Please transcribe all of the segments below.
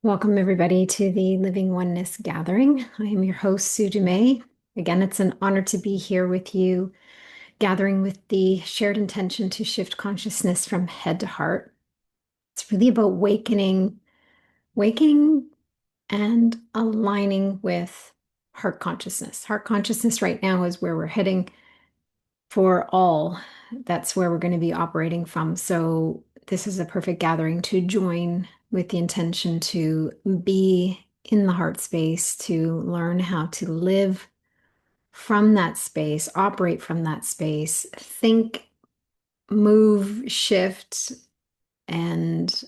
Welcome, everybody, to the Living Oneness Gathering. I am your host, Sue Dumais. Again, it's an honor to be here with you, gathering with the shared intention to shift consciousness from head to heart. It's really about waking and aligning with heart consciousness. Heart consciousness right now is where we're heading for all. That's where we're going to be operating from. So this is a perfect gathering to join with the intention to be in the heart space, to learn how to live from that space, operate from that space, think, move, shift, and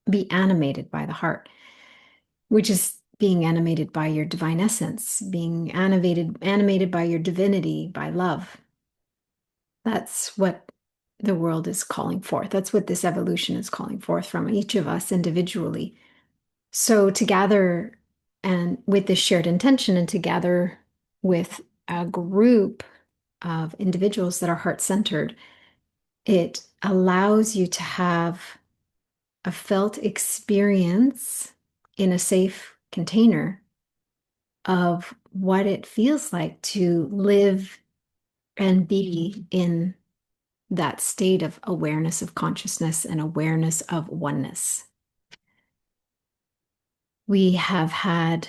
be animated by the heart, which is being animated by your divine essence, being animated by your divinity, by love. That's what the world is calling forth. That's what this evolution is calling forth from each of us individually. So to gather and with this shared intention and to gather with a group of individuals that are heart-centered, it allows you to have a felt experience in a safe container of what it feels like to live and be in that state of awareness of consciousness and awareness of oneness. We have had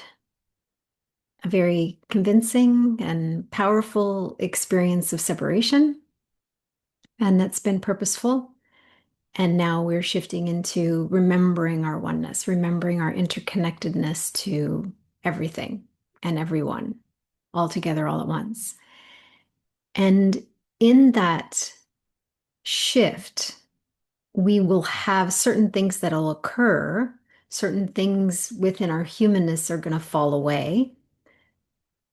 a very convincing and powerful experience of separation, and that's been purposeful. And now we're shifting into remembering our oneness, remembering our interconnectedness to everything and everyone, all together, all at once. And in that shift, we will have certain things that'll occur, certain things within our humanness are going to fall away,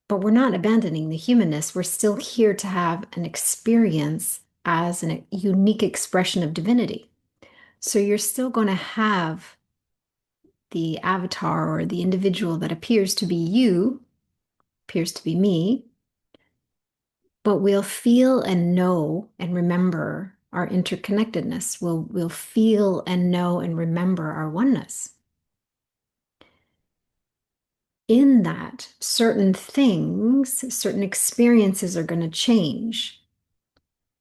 but we're not abandoning the humanness. We're still here to have an experience as a unique expression of divinity. So you're still going to have the avatar or the individual that appears to be you, appears to be me, but we'll feel and know and remember our interconnectedness. We'll feel and know and remember our oneness. In that, certain things, certain experiences are going to change.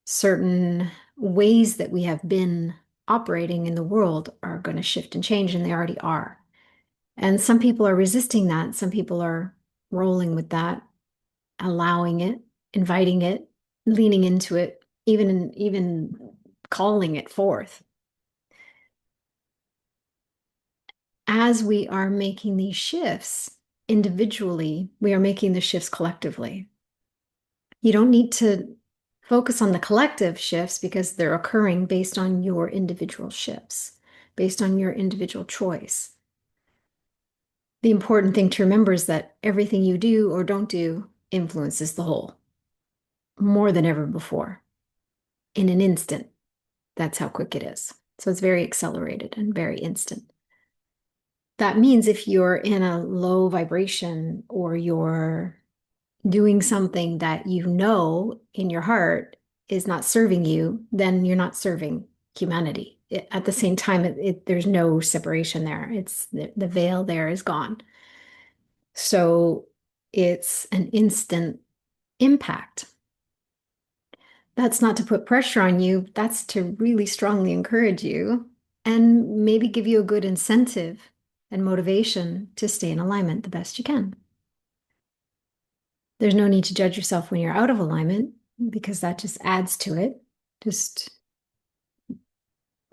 Certain ways that we have been operating in the world are going to shift and change, and they already are. And some people are resisting that. Some people are rolling with that, allowing it, inviting it, leaning into it, even calling it forth. As we are making these shifts individually, we are making the shifts collectively. You don't need to focus on the collective shifts because they're occurring based on your individual shifts, based on your individual choice. The important thing to remember is that everything you do or don't do influences the whole more than ever before. In an instant, that's how quick it is. So it's very accelerated and very instant. That means if you're in a low vibration or you're doing something that you know in your heart is not serving you, then you're not serving humanity. At the same time, there's no separation there. It's the veil there is gone. So it's an instant impact. That's not to put pressure on you. That's to really strongly encourage you and maybe give you a good incentive and motivation to stay in alignment the best you can. There's no need to judge yourself when you're out of alignment because that just adds to it. Just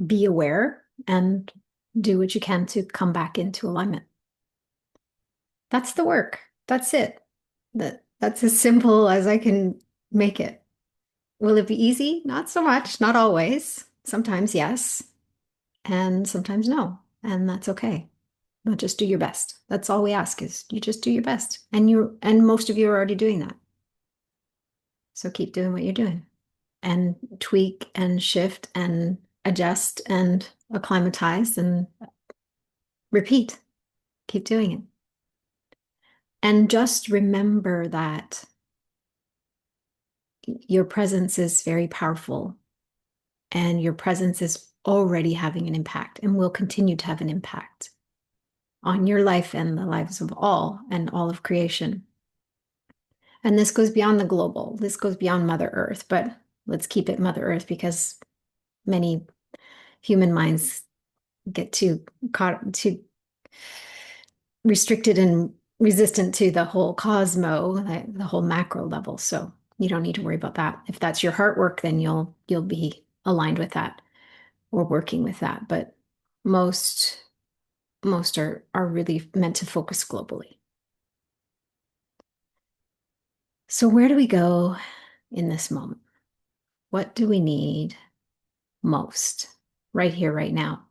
be aware and do what you can to come back into alignment. That's the work. That's it. That's as simple as I can make it. Will it be easy? Not so much, not always. Sometimes yes, and sometimes no, and that's okay. But just do your best. That's all we ask is you just do your best. And most of you are already doing that. So keep doing what you're doing and tweak and shift and adjust and acclimatize and repeat. Keep doing it. And just remember that your presence is very powerful and your presence is already having an impact and will continue to have an impact. on your life and the lives of all and all of creation. And this goes beyond the global. This goes beyond Mother Earth, but let's keep it Mother Earth because many human minds get too restricted and resistant to the whole the whole macro level. So you don't need to worry about that. If that's your heart work, then you'll be aligned with that or working with that. But most most are really meant to focus globally. So where do we go in this moment? What do we need most right here, right now?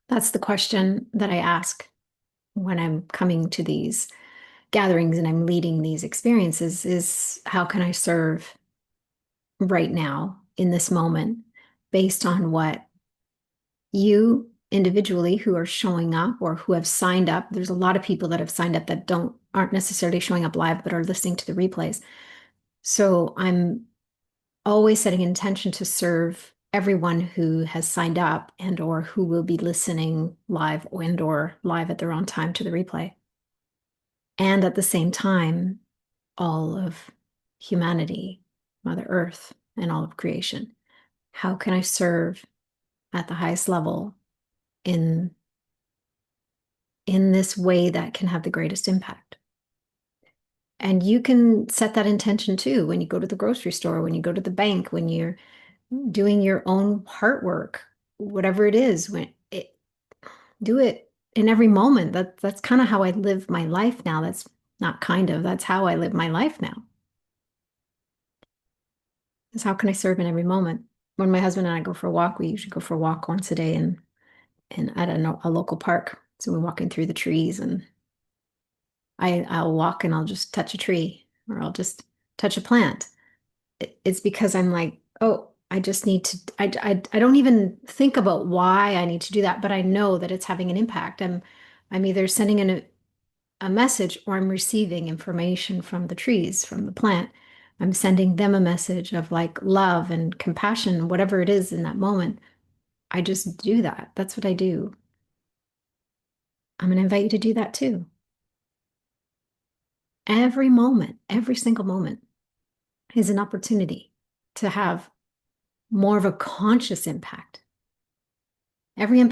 That's the question that I ask when I'm coming to these gatherings and I'm leading these experiences is how can I serve right now in this moment based on what you individually who are showing up or who have signed up. There's a lot of people that have signed up that aren't necessarily showing up live but are listening to the replays. So I'm always setting an intention to serve everyone who has signed up and or who will be listening live and or live at their own time to the replay. And at the same time, all of humanity, Mother Earth, and all of creation. How can I serve at the highest level in this way that can have the greatest impact? And you can set that intention too when you go to the grocery store, when you go to the bank, when you're doing your own heart work, whatever it is, do it in every moment. That's kind of how I live my life now. That's not kind of, that's how I live my life now. Is how can I serve in every moment? When my husband and I go for a walk, we usually go for a walk once a day in I don't know, a local park. So we're walking through the trees and I'll walk and I'll just touch a tree or I'll just touch a plant. It's because I'm like, oh, I just need to, I don't even think about why I need to do that, but I know that it's having an impact. I'm either sending a message or I'm receiving information from the trees, from the plant. I'm sending them a message of like love and compassion, whatever it is in that moment. I just do that. That's what I do. I'm going to invite you to do that too. Every moment, every single moment is an opportunity to have more of a conscious impact. Every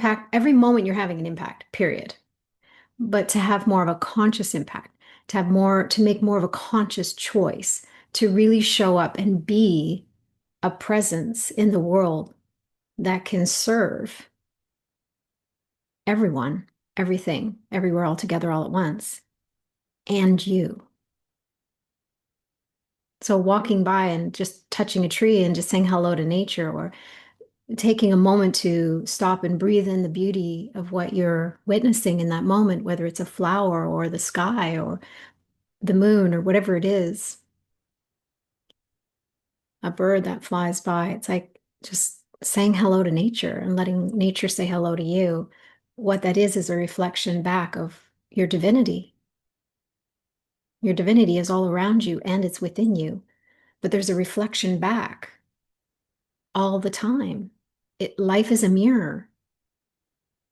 moment you're having an impact, period. But to have more of a conscious impact, to make more of a conscious choice, to really show up and be a presence in the world that can serve everyone, everything, everywhere, all together, all at once, and you. So walking by and just touching a tree and just saying hello to nature or taking a moment to stop and breathe in the beauty of what you're witnessing in that moment, whether it's a flower or the sky or the moon or whatever it is, a bird that flies by. It's like just saying hello to nature and letting nature say hello to you. What that is a reflection back of your divinity. Your divinity is all around you and it's within you, but there's a reflection back all the time. Life is a mirror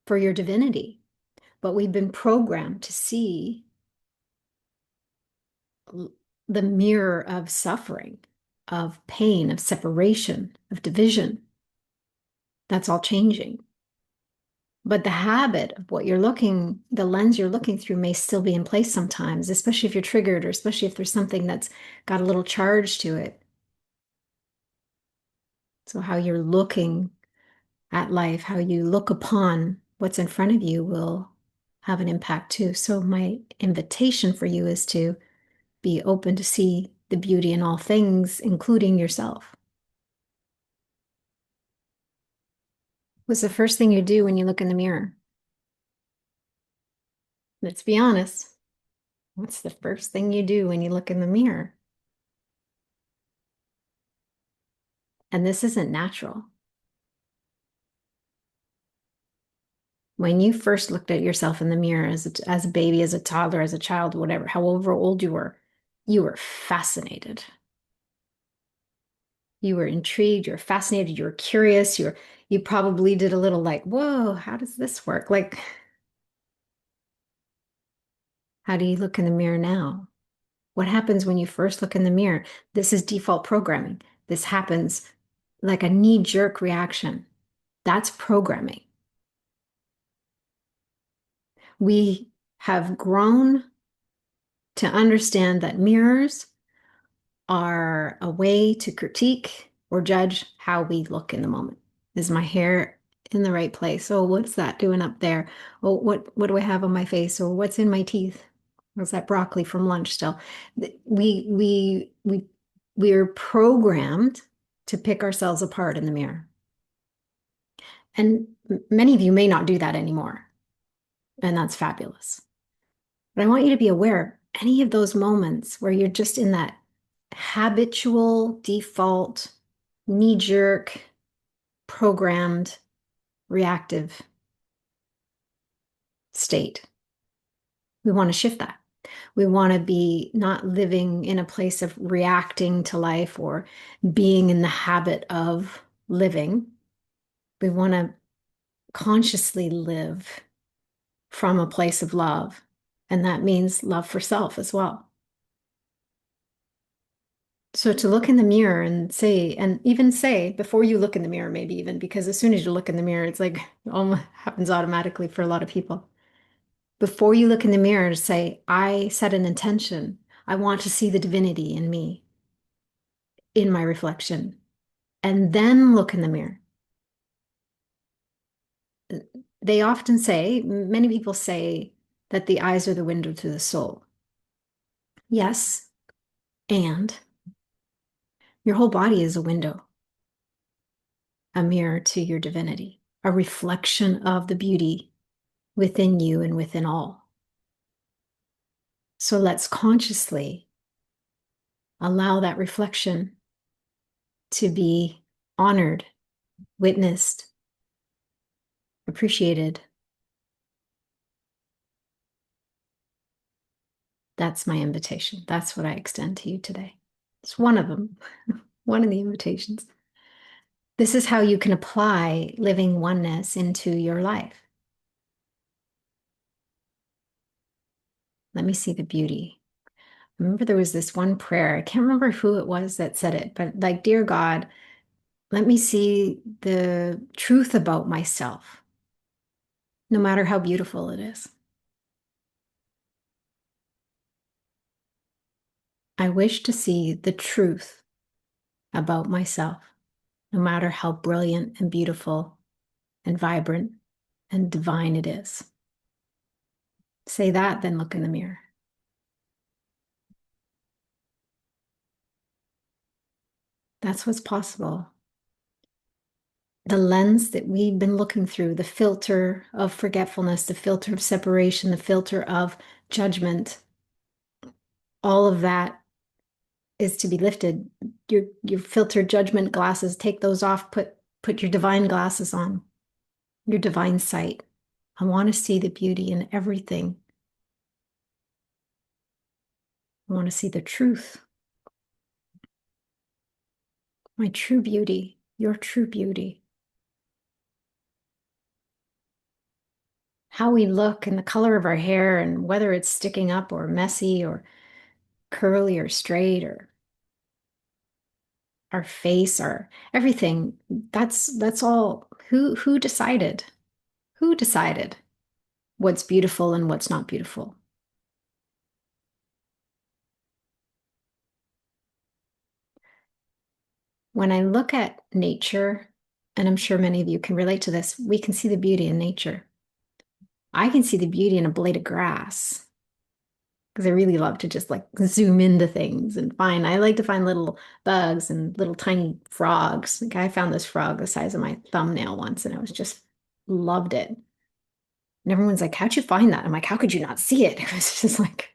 for your divinity, but we've been programmed to see the mirror of suffering, of pain, of separation, of division. That's all changing. But the habit of the lens you're looking through may still be in place sometimes, especially if you're triggered or especially if there's something that's got a little charge to it. So how you're looking at life, how you look upon what's in front of you will have an impact too. So my invitation for you is to be open to see the beauty in all things, including yourself. What's the first thing you do when you look in the mirror? Let's be honest. What's the first thing you do when you look in the mirror? And this isn't natural. When you first looked at yourself in the mirror as a baby, as a toddler, as a child, whatever, however old you were fascinated. You were intrigued, you were fascinated, you were curious, you probably did a little like, whoa, how does this work? Like How do you look in the mirror now? What happens when you first look in the mirror? This is default programming. This happens like a knee-jerk reaction. That's programming. We have grown to understand that mirrors are a way to critique or judge how we look in the moment. Is my hair in the right place? Oh, what's that doing up there? Oh, what do I have on my face? Or what's in my teeth? Was that broccoli from lunch still? We're programmed to pick ourselves apart in the mirror. And many of you may not do that anymore. And that's fabulous. But I want you to be aware any of those moments where you're just in that habitual, default, knee-jerk, programmed, reactive state. We want to shift that. We want to be not living in a place of reacting to life or being in the habit of living. We want to consciously live from a place of love. And that means love for self as well. So to look in the mirror and say, and even say before you look in the mirror, maybe even because as soon as you look in the mirror, it's like it almost happens automatically for a lot of people. Before you look in the mirror, say, I set an intention. I want to see the divinity in me, in my reflection, and then look in the mirror. They often say, many people say that the eyes are the window to the soul. Yes, and your whole body is a window, a mirror to your divinity, a reflection of the beauty within you and within all. So let's consciously allow that reflection to be honored, witnessed, appreciated. That's my invitation. That's what I extend to you today. It's one of them, one of the invitations. This is how you can apply living oneness into your life. Let me see the beauty. I remember there was this one prayer. I can't remember who it was that said it, but like, dear God, let me see the truth about myself, no matter how beautiful it is. I wish to see the truth about myself, no matter how brilliant and beautiful and vibrant and divine it is. Say that, then look in the mirror. That's what's possible. The lens that we've been looking through, the filter of forgetfulness, the filter of separation, the filter of judgment, all of that is to be lifted. Your filtered judgment glasses, take those off, put your divine glasses on, your divine sight. I want to see the beauty in everything. I want to see the truth. My true beauty, your true beauty. How we look and the color of our hair and whether it's sticking up or messy or curly or straight or our face or everything. That's all. Who decided? Who decided what's beautiful and what's not beautiful? When I look at nature, and I'm sure many of you can relate to this, we can see the beauty in nature. I can see the beauty in a blade of grass because I really love to just like zoom into things and find, I like to find little bugs and little tiny frogs. Like I found this frog the size of my thumbnail once and I was just loved it. And everyone's like, how'd you find that? I'm like, how could you not see it? It was just like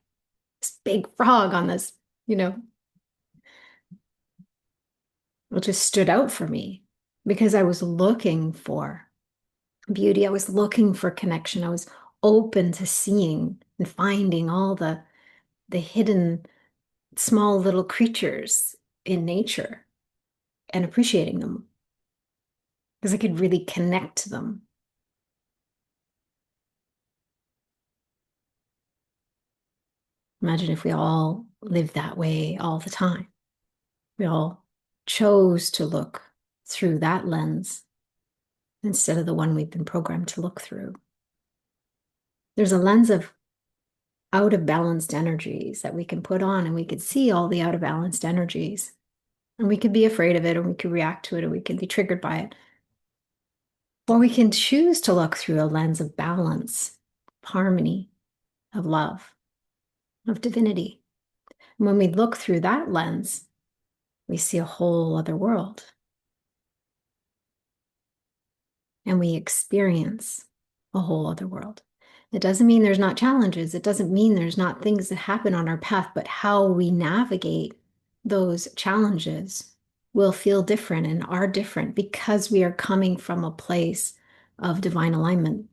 this big frog on this, you know, it just stood out for me because I was looking for beauty. I was looking for connection. I was open to seeing and finding all the hidden small little creatures in nature and appreciating them because I could really connect to them. Imagine if we all lived that way all the time. We all chose to look through that lens instead of the one we've been programmed to look through. There's a lens of out of balanced energies that we can put on, and we could see all the out of balanced energies. And we could be afraid of it, or we could react to it, or we could be triggered by it. Or we can choose to look through a lens of balance, harmony, of love, of divinity. And when we look through that lens, we see a whole other world. And we experience a whole other world. It doesn't mean there's not challenges. It doesn't mean there's not things that happen on our path, but how we navigate those challenges will feel different and are different because we are coming from a place of divine alignment.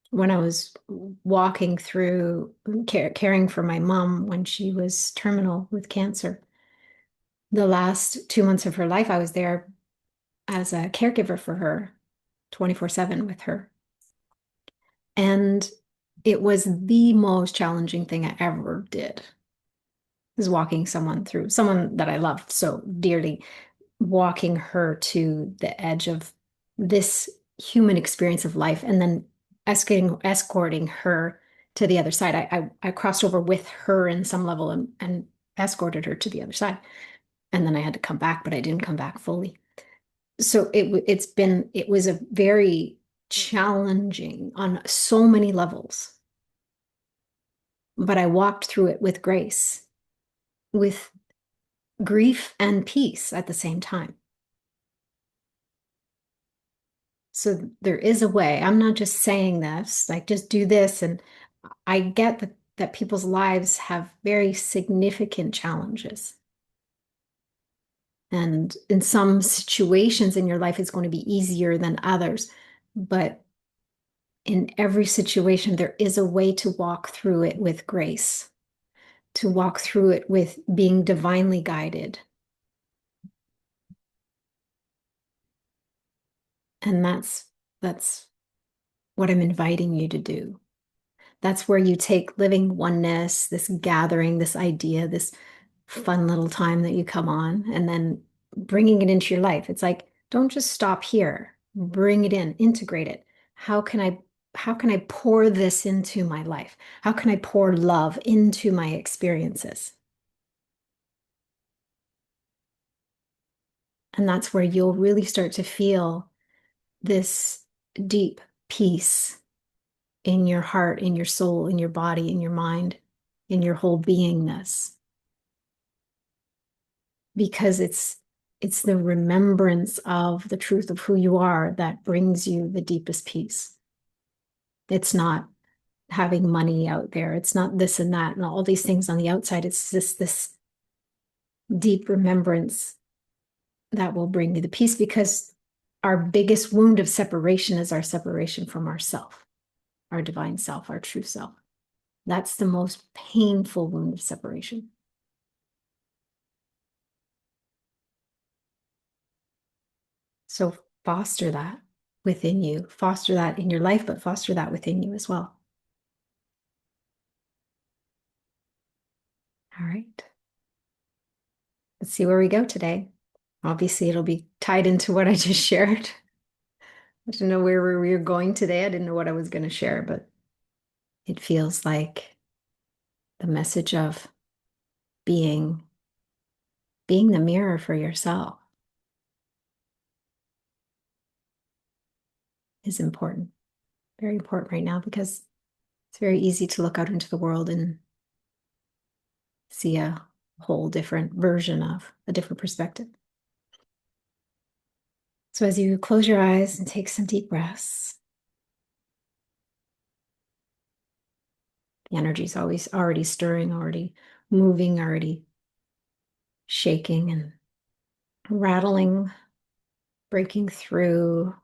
When I was walking through caring for my mom when she was terminal with cancer, the last 2 months of her life, I was there as a caregiver for her, 24/7 with her. And it was the most challenging thing I ever did, is walking someone through, someone that I loved so dearly, walking her to the edge of this human experience of life, and then escorting her to the other side. I crossed over with her in some level and escorted her to the other side. And then I had to come back, but I didn't come back fully. So it was a very challenging on so many levels. But I walked through it with grace, with grief and peace at the same time. So there is a way. I'm not just saying this, like just do this. And I get that people's lives have very significant challenges. And in some situations in your life, it's going to be easier than others. But in every situation, there is a way to walk through it with grace, to walk through it with being divinely guided. And that's what I'm inviting you to do. That's where you take living oneness, this gathering, this idea, this fun little time that you come on, and then bringing it into your life. It's like, don't just stop here. Bring it in, integrate it. How can I pour this into my life? How can I pour love into my experiences? And that's where you'll really start to feel this deep peace in your heart, in your soul, in your body, in your mind, in your whole beingness. Because it's the remembrance of the truth of who you are that brings you the deepest peace. It's not having money out there. It's not this and that and all these things on the outside. It's just this deep remembrance that will bring you the peace, because our biggest wound of separation is our separation from ourself, our divine self, our true self. That's the most painful wound of separation. So foster that within you, foster that in your life, but foster that within you as well. All right. Let's see where we go today. Obviously, it'll be tied into what I just shared. I didn't know where we were going today. I didn't know what I was going to share, but it feels like the message of being the mirror for yourself is important, very important right now, because it's very easy to look out into the world and see a whole different version of a different perspective. So as you close your eyes and take some deep breaths, the energy is always already stirring, already moving, already shaking and rattling, breaking through,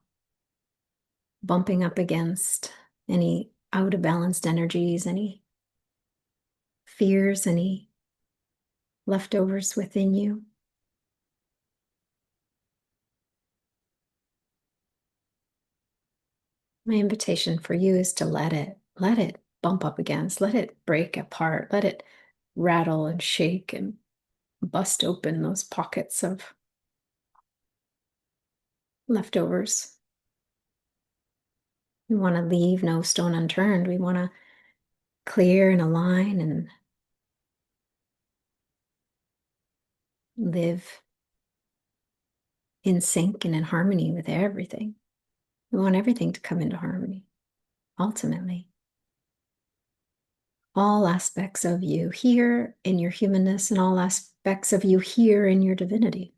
bumping up against any out of balanced energies, any fears, any leftovers within you. My invitation for you is to let it. let it bump up against, let it break apart, let it rattle and shake and bust open those pockets of leftovers. We want to leave no stone unturned. We want to clear and align and live in sync and in harmony with everything. We want everything to come into harmony, ultimately. All aspects of you here in your humanness and all aspects of you here in your divinity.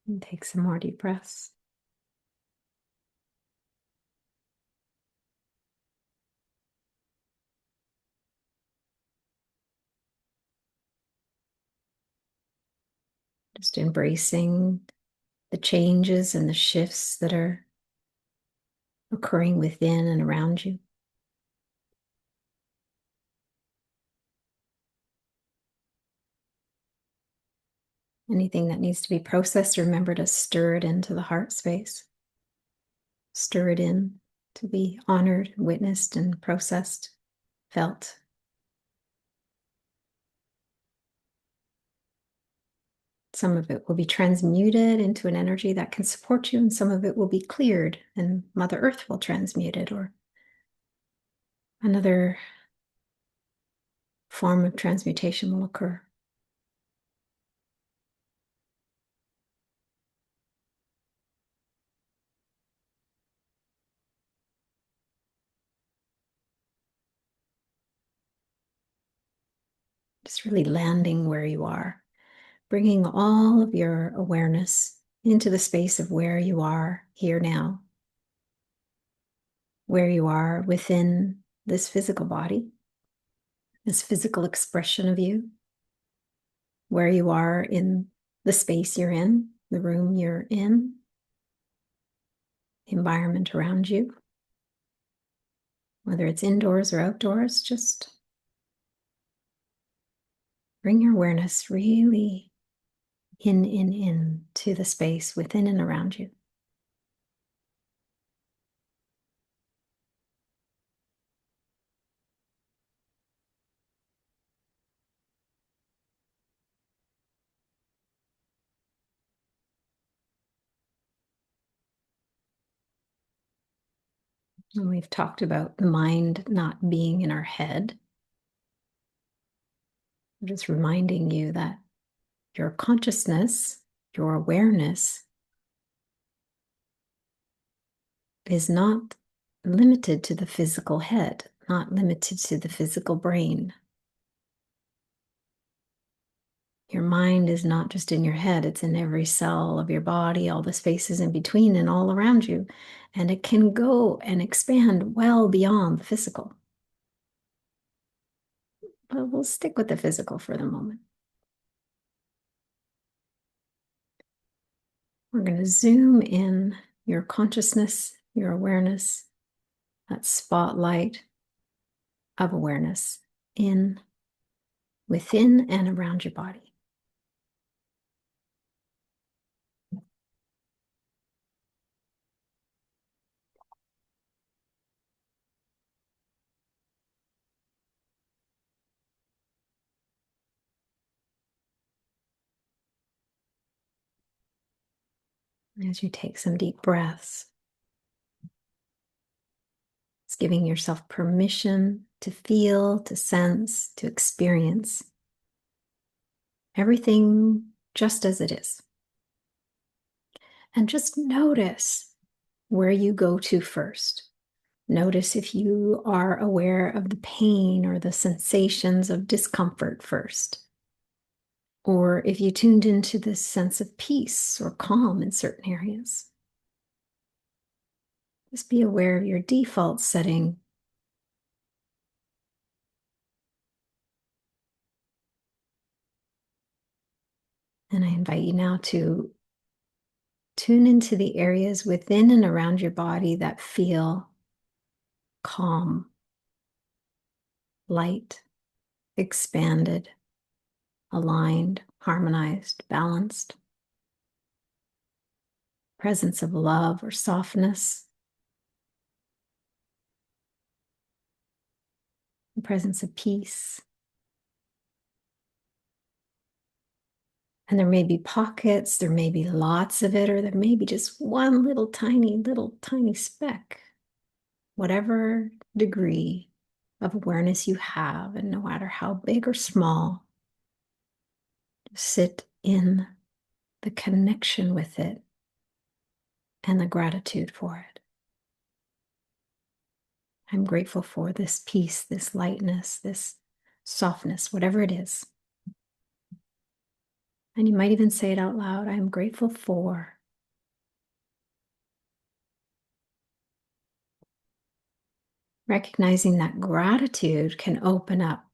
And take some more deep breaths. Just embracing the changes and the shifts that are occurring within and around you. Anything that needs to be processed, remember to stir it into the heart space. Stir it in to be honored, witnessed, and processed, felt. Some of it will be transmuted into an energy that can support you, and some of it will be cleared, and Mother Earth will transmute it, or another form of transmutation will occur. Just really landing where you are, bringing all of your awareness into the space of where you are here now, where you are within this physical body, this physical expression of you, where you are in the space you're in, the room you're in, the environment around you, whether it's indoors or outdoors. Just bring your awareness really in to the space within and around you. And we've talked about the mind not being in our head. I'm just reminding you that your consciousness, your awareness is not limited to the physical head, not limited to the physical brain. Your mind is not just in your head, it's in every cell of your body, all the spaces in between and all around you. And it can go and expand well beyond the physical. But we'll stick with the physical for the moment. We're going to zoom in your consciousness, your awareness, that spotlight of awareness in, within, and around your body. As you take some deep breaths, it's giving yourself permission to feel, to sense, to experience everything just as it is. And just notice where you go to first. Notice if you are aware of the pain or the sensations of discomfort first. Or if you tuned into this sense of peace or calm in certain areas. Just be aware of your default setting. And I invite you now to tune into the areas within and around your body that feel calm, light, expanded, aligned, harmonized, balanced. Presence of love or softness. The presence of peace. And there may be pockets, there may be lots of it, or there may be just one little tiny speck. Whatever degree of awareness you have, and no matter how big or small, sit in the connection with it and the gratitude for it. I'm grateful for this peace, this lightness, this softness, whatever it is. And you might even say it out loud. I'm grateful for. Recognizing that gratitude can open up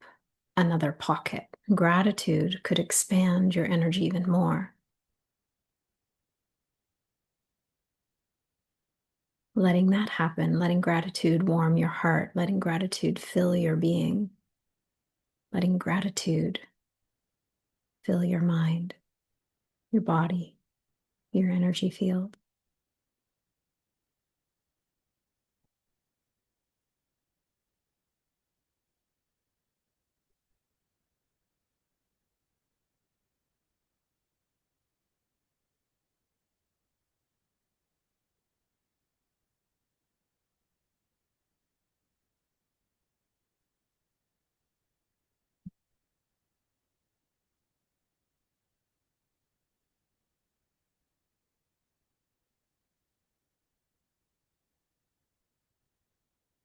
another pocket. Gratitude could expand your energy even more. Letting that happen, letting gratitude warm your heart, letting gratitude fill your being, letting gratitude fill your mind, your body, your energy field.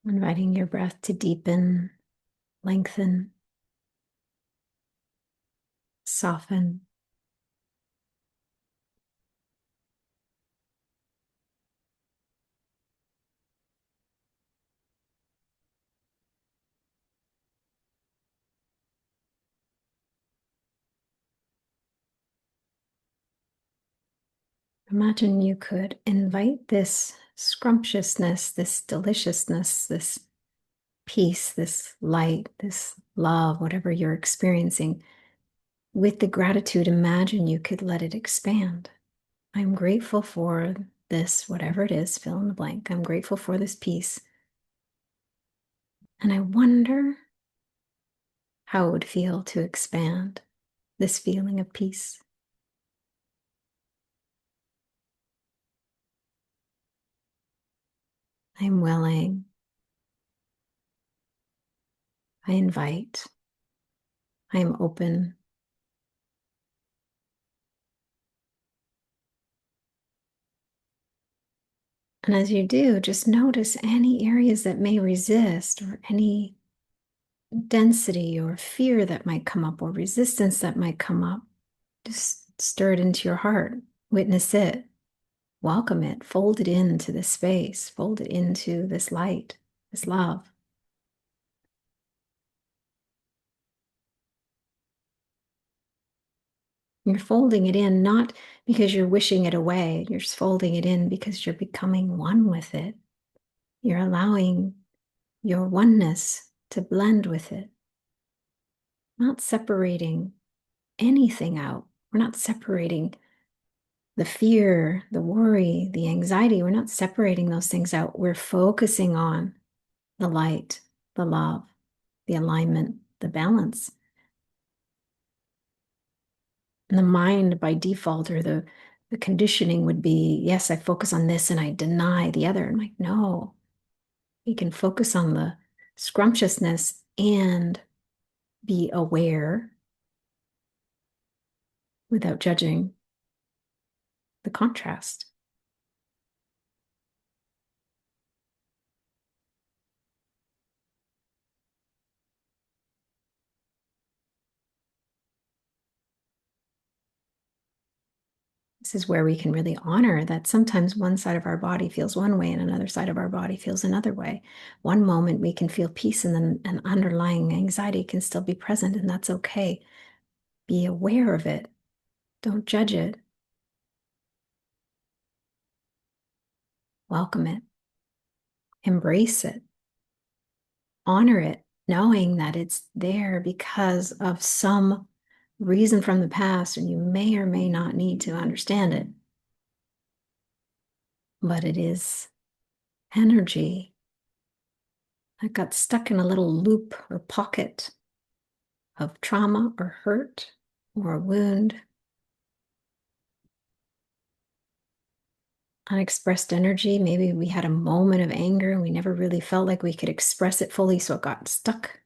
Inviting your breath to deepen, lengthen, soften. Imagine you could invite this scrumptiousness, this deliciousness, this peace, this light, this love, whatever you're experiencing. With the gratitude, imagine you could let it expand. I'm grateful for this, whatever it is, fill in the blank. I'm grateful for this peace. And I wonder how it would feel to expand this feeling of peace. I'm willing. I invite. I am open. And as you do, just notice any areas that may resist, or any density or fear that might come up, or resistance that might come up. Just stir it into your heart. Witness it. Welcome it. Fold it into this space. Fold it into this light, this love. You're folding it in not because you're wishing it away. You're just folding it in because you're becoming one with it. You're allowing your oneness to blend with it, not separating anything out. We're not separating the fear, the worry, the anxiety. We're not separating those things out. We're focusing on the light, the love, the alignment, the balance. And the mind by default, or the conditioning would be, yes, I focus on this and I deny the other. I'm like, no, you can focus on the scrumptiousness and be aware without judging the contrast. This is where we can really honor that sometimes one side of our body feels one way and another side of our body feels another way. One moment we can feel peace, and then an underlying anxiety can still be present, and that's okay. Be aware of it. Don't judge it. Welcome it. Embrace it. Honor it. knowing that it's there because of some reason from the past, and you may or may not need to understand it, but it is energy that got stuck in a little loop or pocket of trauma or hurt or a wound. Unexpressed energy. Maybe we had a moment of anger and we never really felt like we could express it fully, so it got stuck.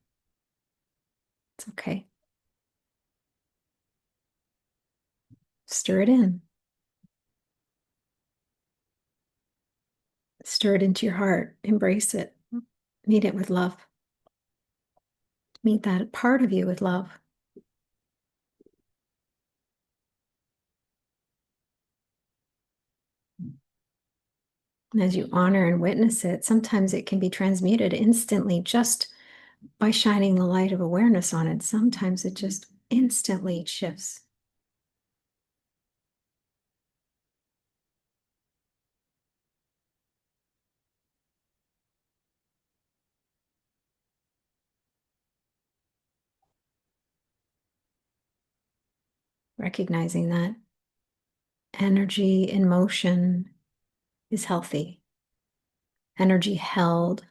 It's okay. Stir it in. Stir it into your heart. Embrace it. Meet it with love. Meet that part of you with love. And as you honor and witness it, sometimes it can be transmuted instantly just by shining the light of awareness on it. Sometimes it just instantly shifts. Recognizing that energy in motion is healthy. Energy held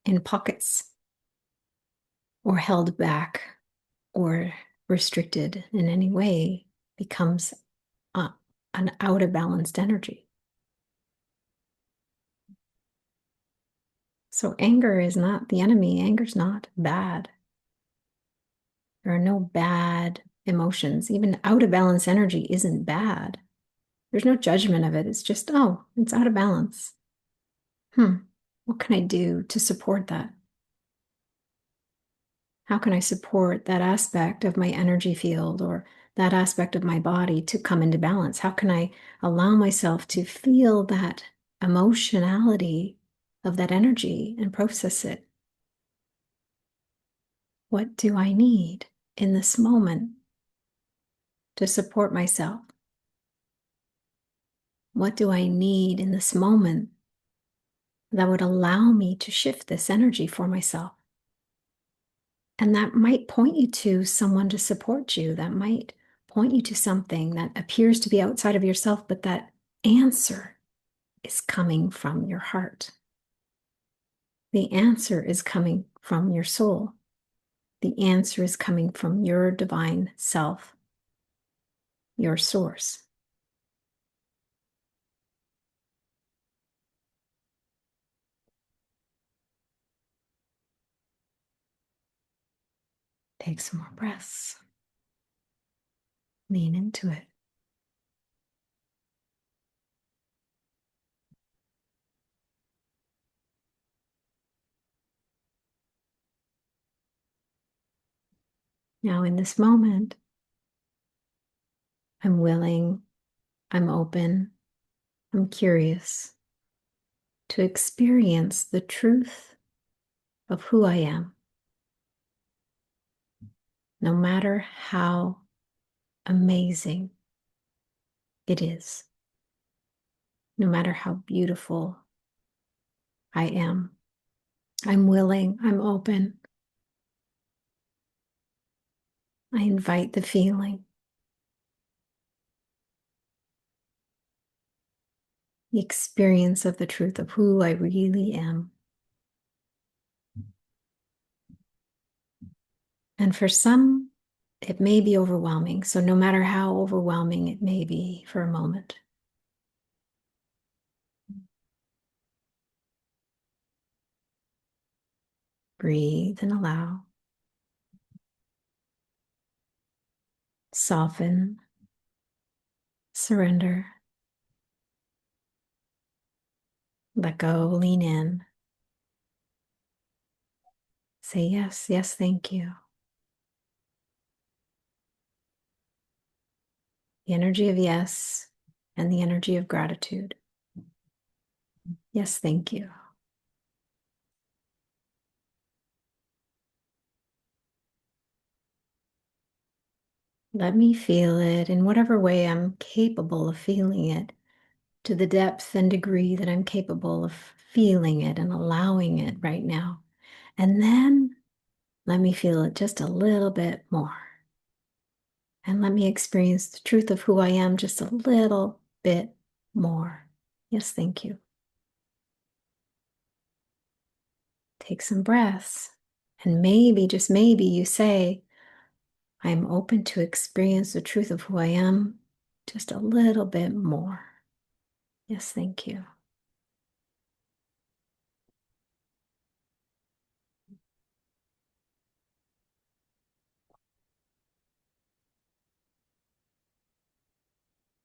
in pockets or held back or restricted in any way becomes an out of balanced energy. So anger is not the enemy. Anger is not bad. There are no bad emotions. Even out of balance energy isn't bad. There's no judgment of it. It's just, oh, it's out of balance. What can I do to support that? How can I support that aspect of my energy field or that aspect of my body to come into balance? How can I allow myself to feel that emotionality of that energy and process it? What do I need in this moment to support myself? What do I need in this moment that would allow me to shift this energy for myself? And that might point you to someone to support you. That might point you to something that appears to be outside of yourself, but that answer is coming from your heart. The answer is coming from your soul. The answer is coming from your divine self, your source. Take some more breaths. Lean into it. Now, in this moment, I'm willing, I'm open, I'm curious to experience the truth of who I am, no matter how amazing it is, no matter how beautiful I am. I'm willing, I'm open. I invite the feeling, the experience of the truth of who I really am. And for some, it may be overwhelming. So no matter how overwhelming it may be for a moment, breathe and allow. Soften, surrender, let go, lean in. Say yes, yes, thank you. The energy of yes and the energy of gratitude. Yes, thank you. Let me feel it in whatever way I'm capable of feeling it, to the depth and degree that I'm capable of feeling it and allowing it right now. And then let me feel it just a little bit more. And let me experience the truth of who I am just a little bit more. Yes, thank you. Take some breaths. And maybe, just maybe, you say, I'm open to experience the truth of who I am just a little bit more. Yes, thank you.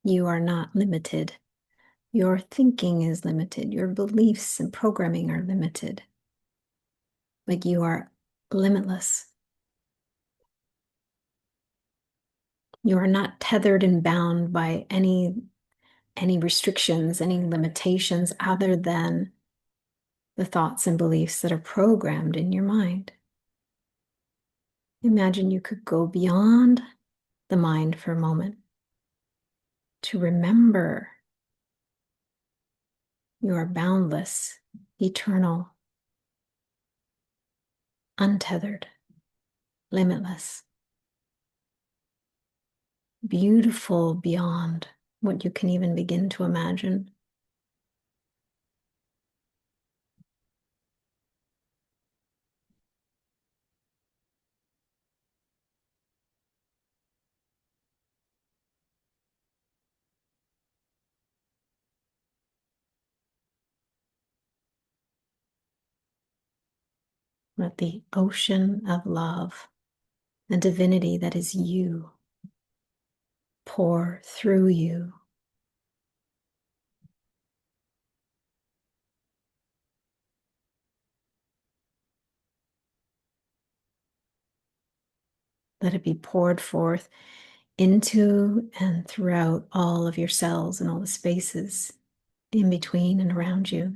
You are not limited. Your thinking is limited. Your beliefs and programming are limited. But you are limitless. You are not tethered and bound by any restrictions, any limitations other than the thoughts and beliefs that are programmed in your mind. Imagine you could go beyond the mind for a moment to remember you are boundless, eternal, untethered, limitless, beautiful beyond what you can even begin to imagine. Let the ocean of love and divinity that is you pour through you. Let it be poured forth into and throughout all of your cells and all the spaces in between and around you.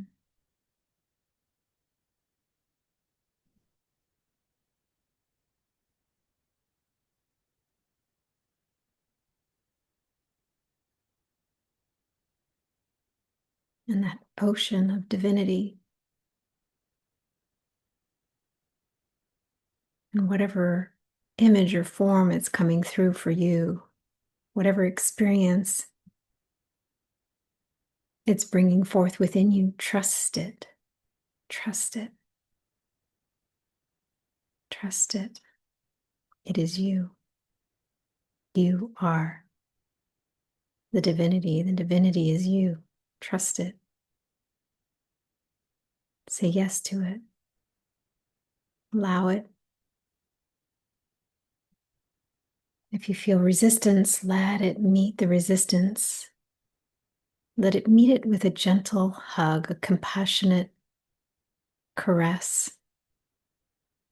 And that ocean of divinity, and whatever image or form it's coming through for you, whatever experience it's bringing forth within you, trust it. Trust it. Trust it. It is you. You are the divinity. The divinity is you. Trust it. Say yes to it. Allow it. If you feel resistance, let it meet the resistance. Let it meet it with a gentle hug, a compassionate caress,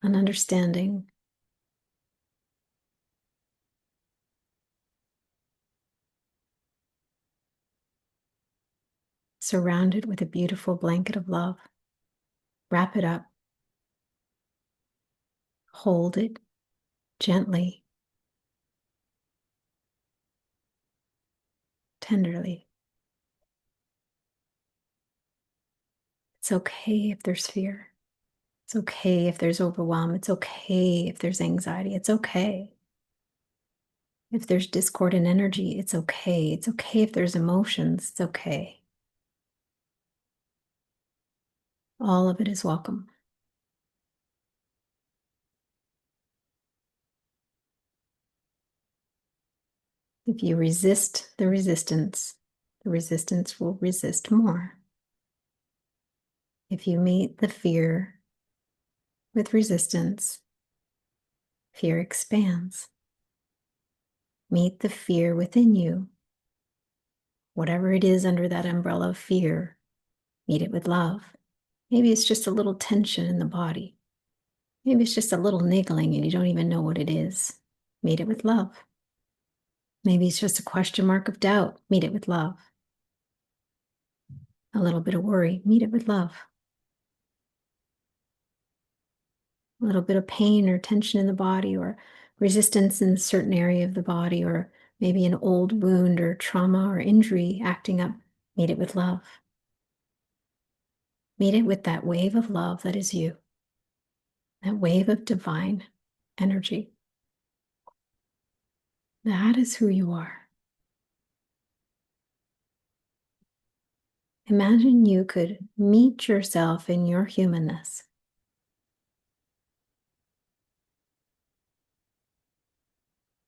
an understanding. Surround it with a beautiful blanket of love. Wrap it up. Hold it gently, tenderly. It's okay if there's fear. It's okay if there's overwhelm. It's okay if there's anxiety. It's okay if there's discord in energy. It's okay. It's okay if there's emotions. It's okay. All of it is welcome. If you resist the resistance will resist more. If you meet the fear with resistance, fear expands. Meet the fear within you. Whatever it is under that umbrella of fear, meet it with love. Maybe it's just a little tension in the body. Maybe it's just a little niggling and you don't even know what it is. Meet it with love. Maybe it's just a question mark of doubt. Meet it with love. A little bit of worry. Meet it with love. A little bit of pain or tension in the body or resistance in a certain area of the body or maybe an old wound or trauma or injury acting up. Meet it with love. Meet it with that wave of love that is you. that wave of divine energy. That is who you are. Imagine you could meet yourself in your humanness.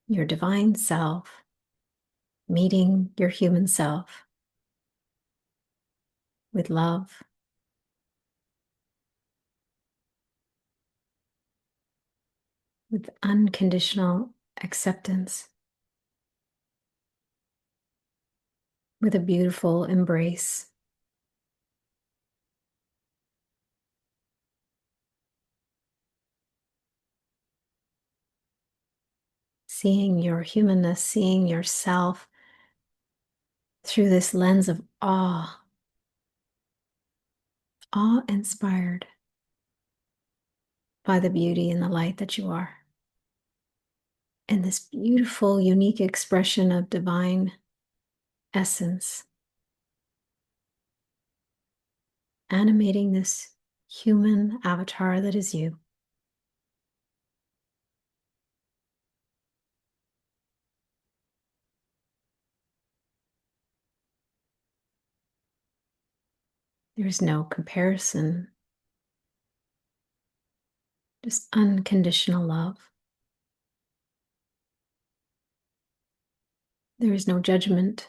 Your divine self meeting your human self with love, with unconditional acceptance, with a beautiful embrace. Seeing your humanness, seeing yourself through this lens of awe, awe-inspired by the beauty and the light that you are. And this beautiful, unique expression of divine essence, animating this human avatar that is you. There's no comparison, just unconditional love. There is no judgment.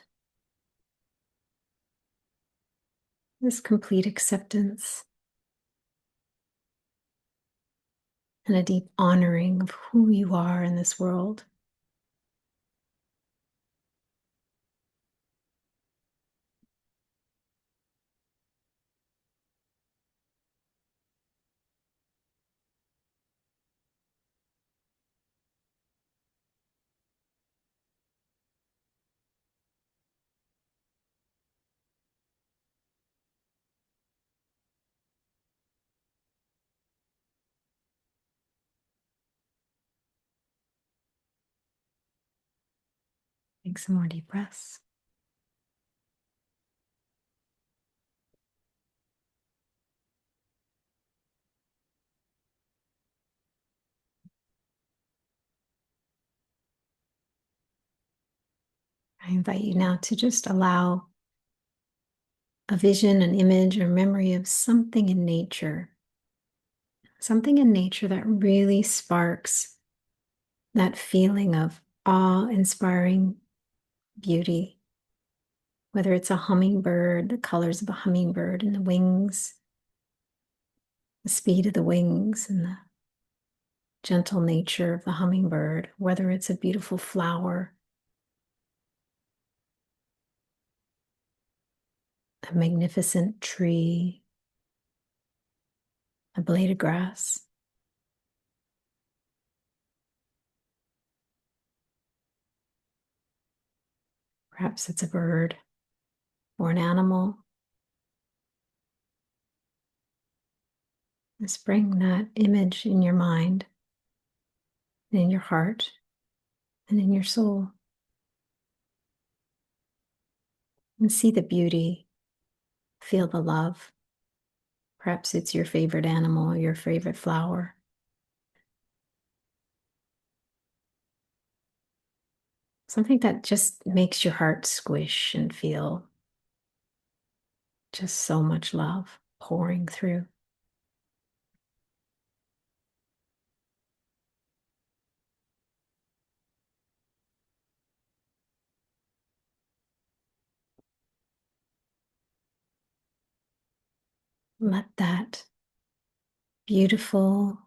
This complete acceptance and a deep honoring of who you are in this world. Take some more deep breaths. I invite you now to just allow a vision, an image, or memory of something in nature that really sparks that feeling of awe-inspiring beauty. Whether it's a hummingbird, the colors of a hummingbird and the wings, the speed of the wings and the gentle nature of the hummingbird, whether it's a beautiful flower, a magnificent tree, a blade of grass. Perhaps it's a bird or an animal. Just bring that image in your mind and in your heart and in your soul. And see the beauty, feel the love. Perhaps it's your favorite animal or your favorite flower. Something that just makes your heart squish and feel just so much love pouring through. Let that beautiful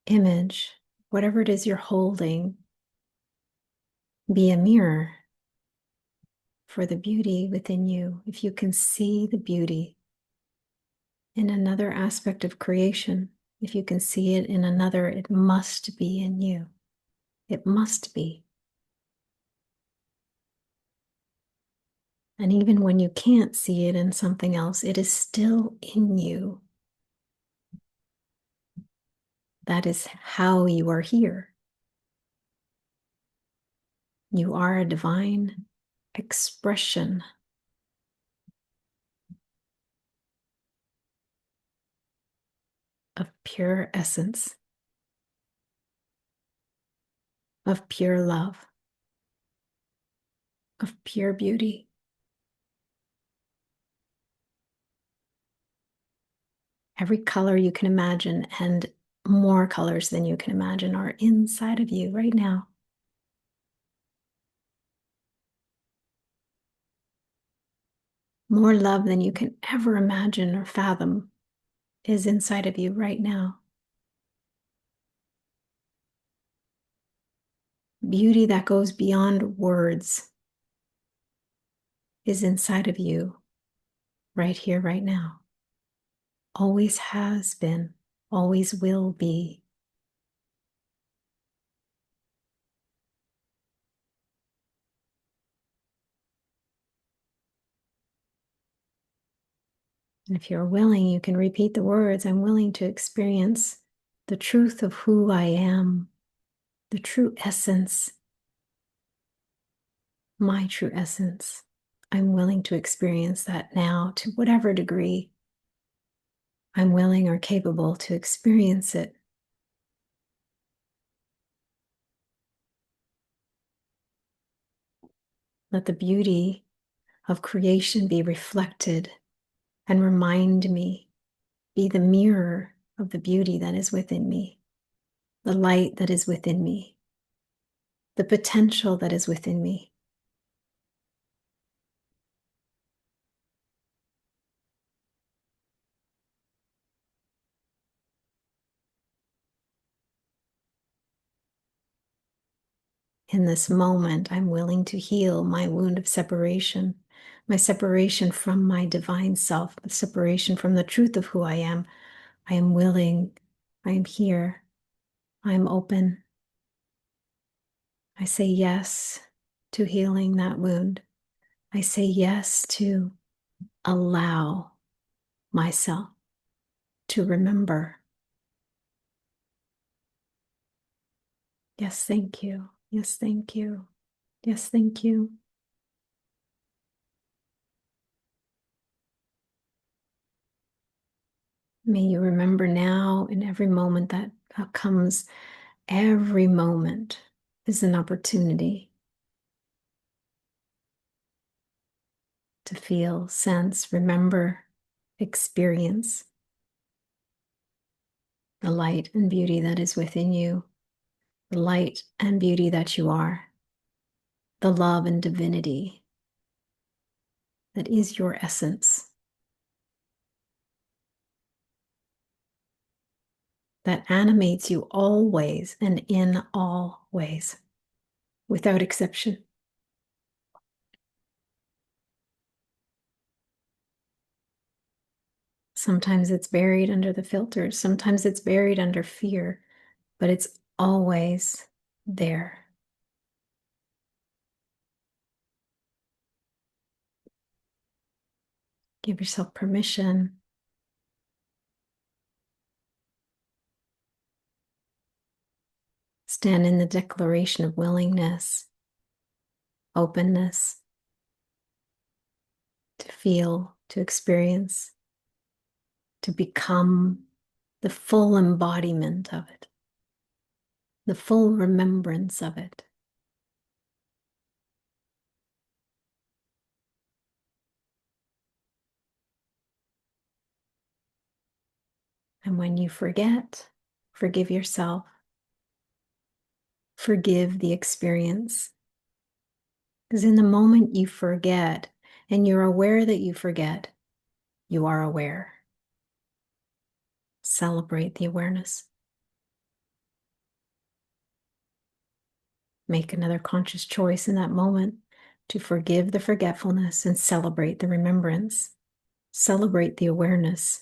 image, whatever it is you're holding, be a mirror for the beauty within you. If you can see the beauty in another aspect of creation, if you can see it in another, it must be in you. It must be. And even when you can't see it in something else, it is still in you. That is how you are here. You are a divine expression. of pure essence, of pure love, of pure beauty. Every color you can imagine and more colors than you can imagine are inside of you right now. More love than you can ever imagine or fathom is inside of you right now. Beauty that goes beyond words is inside of you right here, right now. Always has been, always will be. And if you're willing, you can repeat the words, I'm willing to experience the truth of who I am, the true essence, my true essence. I'm willing to experience that now to whatever degree I'm willing or capable to experience it. Let the beauty of creation be reflected and remind me, be the mirror of the beauty that is within me, the light that is within me, the potential that is within me. In this moment, I'm willing to heal my wound of separation, my separation from my divine self, the separation from the truth of who I am. I am willing, I am here, I am open. I say yes to healing that wound. I say yes to allow myself to remember. Yes, thank you. Yes, thank you. Yes, thank you. May you remember now in every moment that comes, every moment is an opportunity to feel, sense, remember, experience the light and beauty that is within you, the light and beauty that you are, the love and divinity that is your essence, that animates you always and in all ways, without exception. Sometimes it's buried under the filters, sometimes it's buried under fear, but it's always there. Give yourself permission. Stand in the declaration of willingness, openness, to feel, to experience, to become the full embodiment of it, the full remembrance of it. And when you forget, forgive yourself, forgive the experience. Because in the moment you forget and you're aware that you forget, you are aware. Celebrate the awareness. Make another conscious choice in that moment to forgive the forgetfulness and celebrate the remembrance. Celebrate the awareness.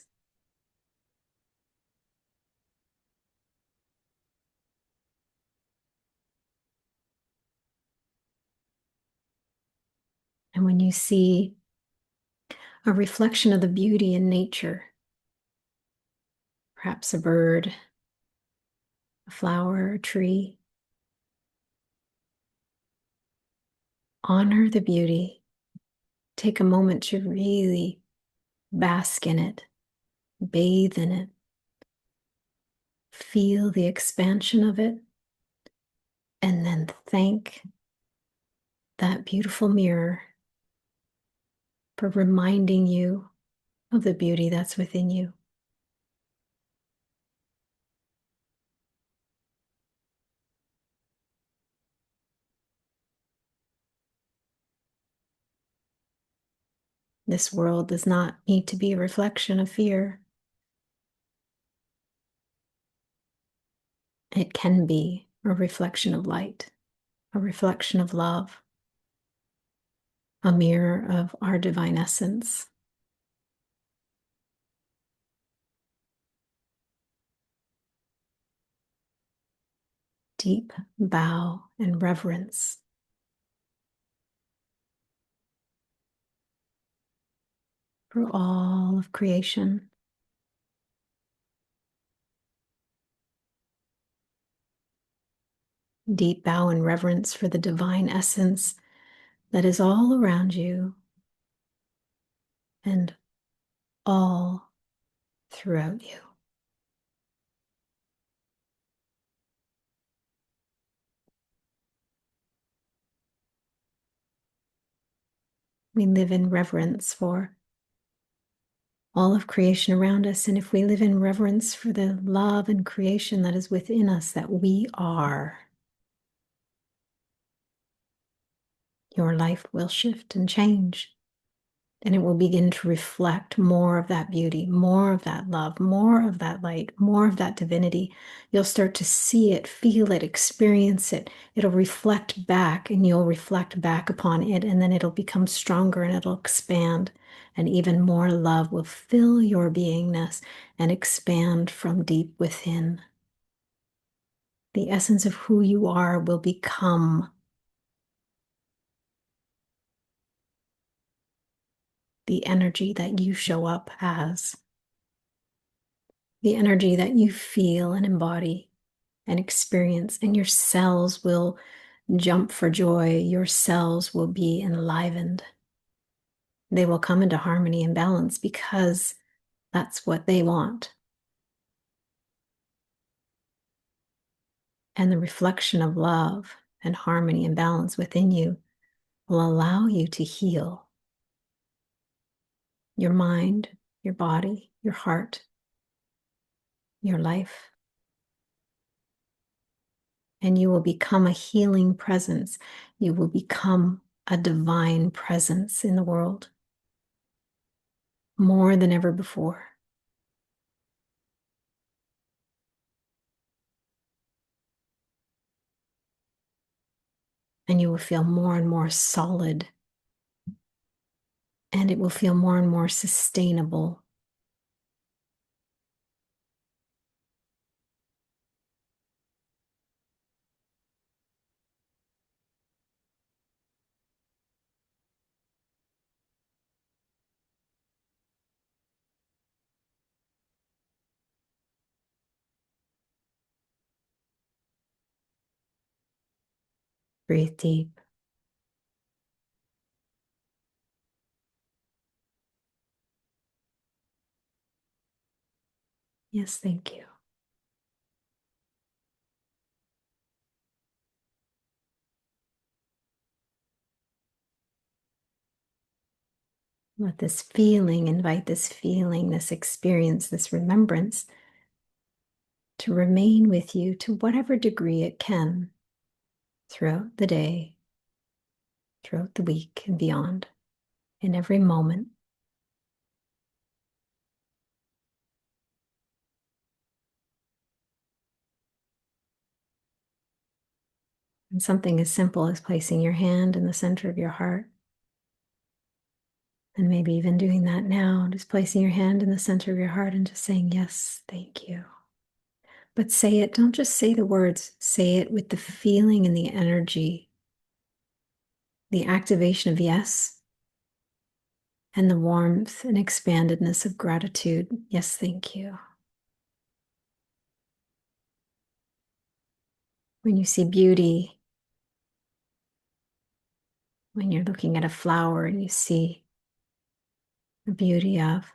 And when you see a reflection of the beauty in nature, perhaps a bird, a flower, a tree, honor the beauty. Take a moment to really bask in it, bathe in it, feel the expansion of it, and then thank that beautiful mirror for reminding you of the beauty that's within you. This world does not need to be a reflection of fear. It can be a reflection of light, a reflection of love, a mirror of our divine essence. Deep bow and reverence for all of creation. Deep bow and reverence for the divine essence that is all around you and all throughout you. We live in reverence for all of creation around us. And if we live in reverence for the love and creation that is within us, that we are, your life will shift and change. And it will begin to reflect more of that beauty, more of that love, more of that light, more of that divinity. You'll start to see it, feel it, experience it. It'll reflect back and you'll reflect back upon it. And then it'll become stronger and it'll expand. And even more love will fill your beingness and expand from deep within. The essence of who you are will become the energy that you show up as, the energy that you feel and embody and experience, and your cells will jump for joy. Your cells will be enlivened. They will come into harmony and balance because that's what they want. And the reflection of love and harmony and balance within you will allow you to heal your mind, your body, your heart, your life. And you will become a healing presence. You will become a divine presence in the world more than ever before. And you will feel more and more solid, and it will feel more and more sustainable. Breathe deep. Yes, thank you. Let this feeling invite this feeling, this experience, this remembrance to remain with you to whatever degree it can throughout the day, throughout the week, and beyond, in every moment. And something as simple as placing your hand in the center of your heart. And maybe even doing that now, just placing your hand in the center of your heart and just saying, yes, thank you. But say it, don't just say the words, say it with the feeling and the energy, the activation of yes, and the warmth and expandedness of gratitude. Yes, thank you. When you see beauty, when you're looking at a flower and you see the beauty of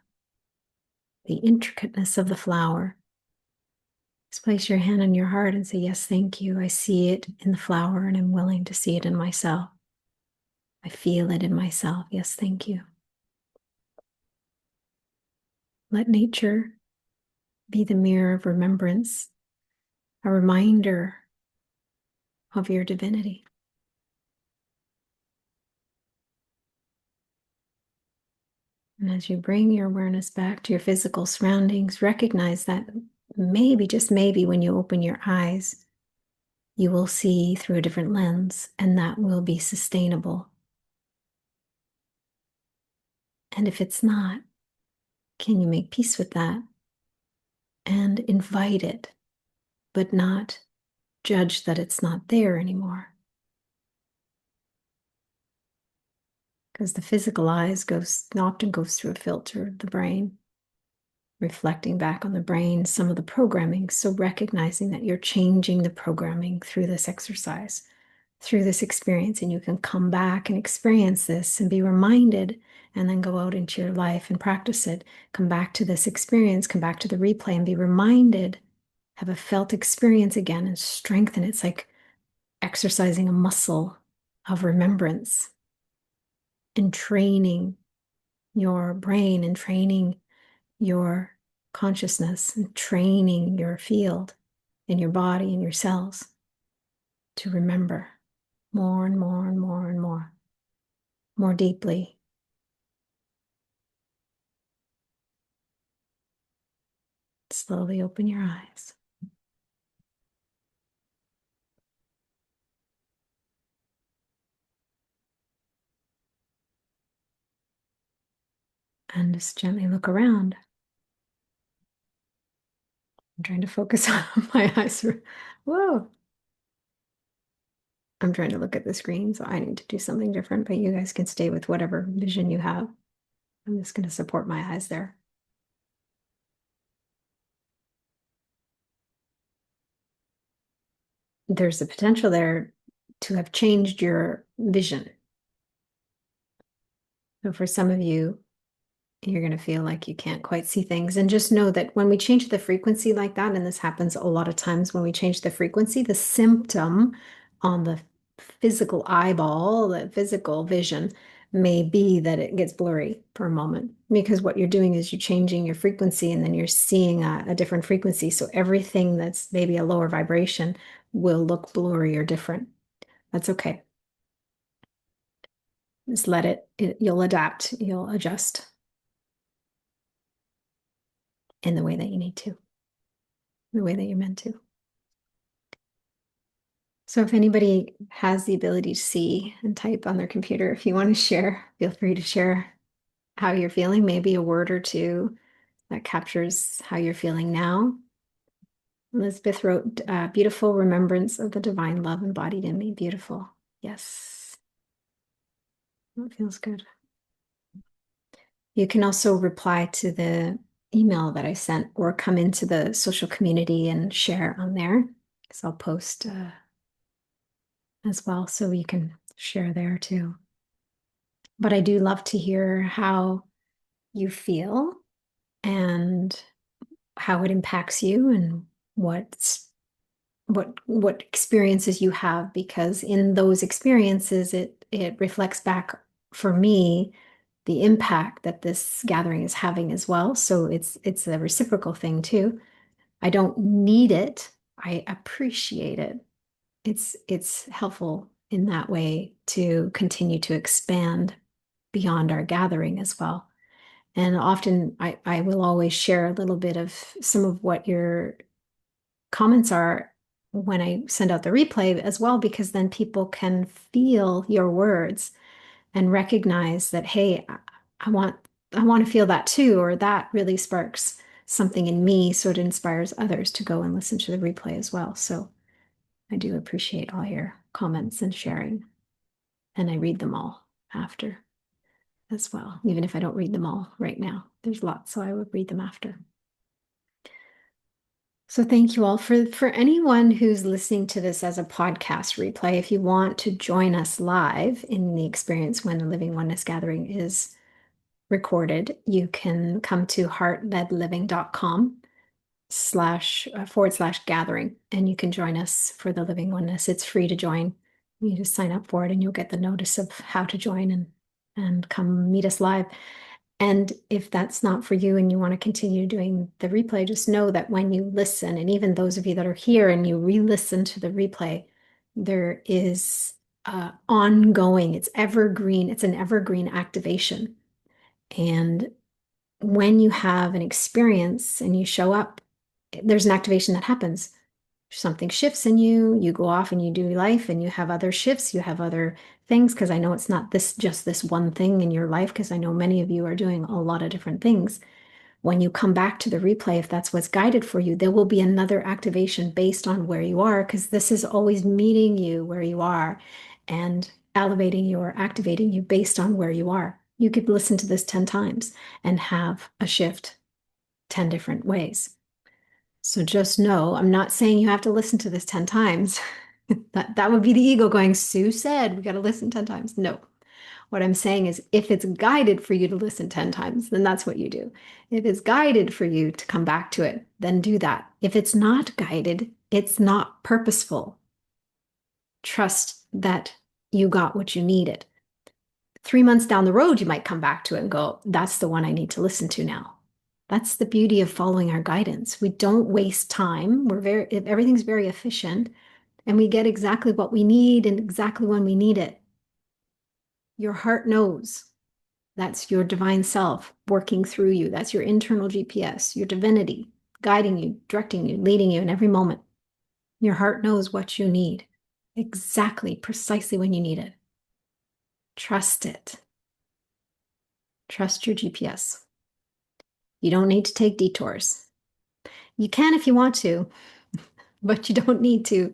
the intricateness of the flower, Just place your hand on your heart and say, yes, thank you. I see it in the flower and I'm willing to see it in myself. I feel it in myself. Yes, thank you. Let nature be the mirror of remembrance, a reminder of your divinity. And as you bring your awareness back to your physical surroundings, recognize that maybe, just maybe, when you open your eyes, you will see through a different lens, and that will be sustainable. And if it's not, can you make peace with that and invite it, but not judge that it's not there anymore? Because the physical eyes often goes through a filter of the brain, reflecting back on the brain some of the programming. So recognizing that you're changing the programming through this exercise, through this experience, and you can come back and experience this and be reminded, and then go out into your life and practice it. Come back to this experience, come back to the replay and be reminded, have a felt experience again and strengthen it. It's like exercising a muscle of remembrance and training your brain and training your consciousness and training your field in your body and your cells to remember more and more and more and more deeply. Slowly open your eyes. And just gently look around. I'm trying to focus on my eyes. Whoa. I'm trying to look at the screen, so I need to do something different, but you guys can stay with whatever vision you have. I'm just going to support my eyes there. There's the potential there to have changed your vision. So for some of you, you're going to feel like you can't quite see things. And just know that when we change the frequency like that, and this happens a lot of times when we change the frequency, the symptom on the physical eyeball, the physical vision, may be that it gets blurry for a moment, because what you're doing is you're changing your frequency and then you're seeing a different frequency. So everything that's maybe a lower vibration will look blurry or different. That's okay. Just let it, you'll adapt, you'll adjust in the way that you need to, the way that you're meant to. So if anybody has the ability to see and type on their computer, if you want to share, feel free to share how you're feeling, maybe a word or two that captures how you're feeling now. Elizabeth wrote, beautiful remembrance of the divine love embodied in me. Beautiful. Yes. That feels good. You can also reply to the email that I sent or come into the social community and share on there, because I'll post as well, so you can share there too. But I do love to hear how you feel and how it impacts you and what experiences you have, because in those experiences it reflects back for me the impact that this gathering is having as well. So it's a reciprocal thing too. I don't need it. I appreciate it. It's helpful in that way to continue to expand beyond our gathering as well. And often I will always share a little bit of some of what your comments are when I send out the replay as well, because then people can feel your words and recognize that, hey, I want I want to feel that too, or that really sparks something in me, so it inspires others to go and listen to the replay as well. So I do appreciate all your comments and sharing, and I read them all after as well, even if I don't read them all right now. There's lots, so I would read them after. So thank you all. For anyone who's listening to this as a podcast replay, if you want to join us live in the experience when the Living Oneness Gathering is recorded, you can come to heartledliving.com slash forward slash gathering, and you can join us for the Living Oneness. It's free to join. You just sign up for it and you'll get the notice of how to join and come meet us live. And if that's not for you and you want to continue doing the replay, just know that when you listen, and even those of you that are here and you re-listen to the replay, there is ongoing, it's evergreen, it's an evergreen activation. And when you have an experience and you show up, there's an activation that happens. Something shifts in you, you go off and you do life and you have other shifts, you have other things, because I know it's not just this one thing in your life, because I know many of you are doing a lot of different things. When you come back to the replay, if that's what's guided for you, there will be another activation based on where you are, because this is always meeting you where you are and elevating you or activating you based on where you are. You could listen to this 10 times and have a shift 10 different ways. So just know, I'm not saying you have to listen to this 10 times. That would be the ego going, Sue said we got to listen 10 times. No. What I'm saying is if it's guided for you to listen 10 times, then that's what you do. If it's guided for you to come back to it, then do that. If it's not guided, it's not purposeful. Trust that you got what you needed. 3 months down the road, you might come back to it and go, that's the one I need to listen to now. That's the beauty of following our guidance. We don't waste time. Everything's very efficient, and we get exactly what we need and exactly when we need it. Your heart knows. That's your divine self working through you. That's your internal GPS, your divinity guiding you, directing you, leading you in every moment. Your heart knows what you need exactly, precisely when you need it. Trust it. Trust your GPS. You don't need to take detours. You can if you want to, but you don't need to.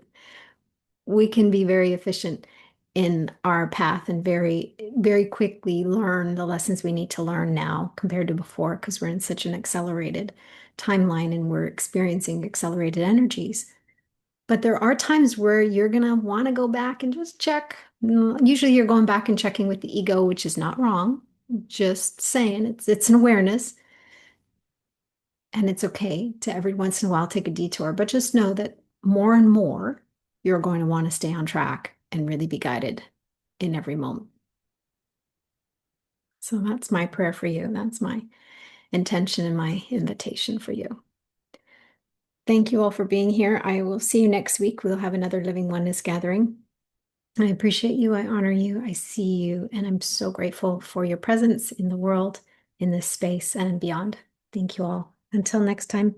We can be very efficient in our path and very, very quickly learn the lessons we need to learn now compared to before, because we're in such an accelerated timeline and we're experiencing accelerated energies. But there are times where you're going to want to go back and just check. Usually you're going back and checking with the ego, which is not wrong. Just saying it's an awareness. And it's okay to every once in a while take a detour, but just know that more and more you're going to want to stay on track and really be guided in every moment. So that's my prayer for you. That's my intention and my invitation for you. Thank you all for being here. I will see you next week. We'll have another Living Oneness Gathering. I appreciate you. I honor you. I see you. And I'm so grateful for your presence in the world, in this space, and beyond. Thank you all. Until next time,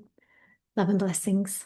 love and blessings.